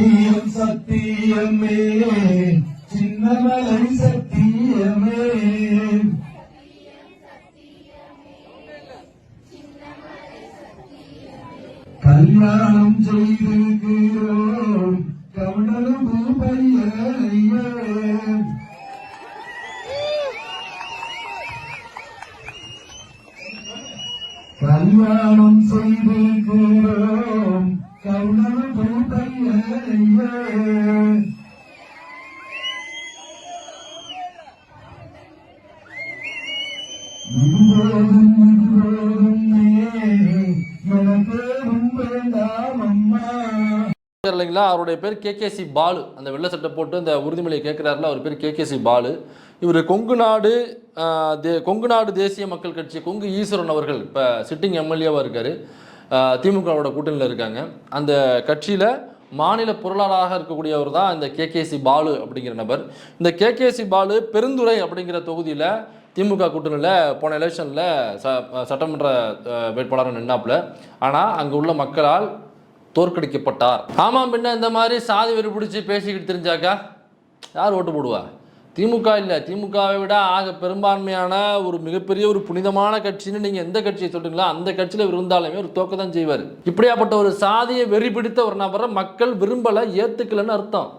சத்தியம் சத்தியமே சின்னமலை சத்தியமே கல்யாணம் செய்திருக்கிறோம் கவனம் பையனையே கல்யாணம் செய்திருக்கிறோம் கவனம் பையனையே இல்லைங்களா? அவருடைய பேர் கேகேசி பாலு. அந்த வெள்ளை சட்டை போட்டு அந்த உறுதிமொழியை கேட்குறாருல, அவர் பேர் கேகேசி பாலு. இவர் கொங்கு நாடு தேசிய மக்கள் கட்சி கொங்கு ஈஸ்வரன் அவர்கள் இப்போ சிட்டிங் எம்எல்ஏவாக இருக்கார். திமுகவோட கூட்டணியில் இருக்காங்க. அந்த கட்சியில் மாநில பொருளாளராக இருக்கக்கூடியவர் தான் இந்த கேகேசி பாலு அப்படிங்கிற நபர். இந்த கேகேசி பாலு பெருந்துறை அப்படிங்கிற தொகுதியில் திமுக கூட்டணியில் போன எலெக்ஷனில் சட்டமன்ற வேட்பாளராக நின்னாப்புல. ஆனால் அங்கே உள்ள மக்களால் தோற்கடிக்கப்பட்டார். ஆமாம், பின்ன இந்த மாதிரி சாதி வெறி பிடிச்சி பேசிக்கிட்டு தெரிஞ்சாக்கா யார் ஓட்டு போடுவா? திமுக இல்லை. திமுகவை விட ஆக பெரும்பான்மையான ஒரு மிகப்பெரிய ஒரு புனிதமான கட்சின்னு நீங்கள் எந்த கட்சியை சொல்கிறீங்களோ அந்த கட்சியில் இருந்தாலுமே ஒரு தோக்க தான் செய்வார். இப்படியாப்பட்ட ஒரு சாதியை வெறி பிடித்த ஒரு நபரை மக்கள் விரும்பலை, ஏற்றுக்கலைன்னு அர்த்தம்.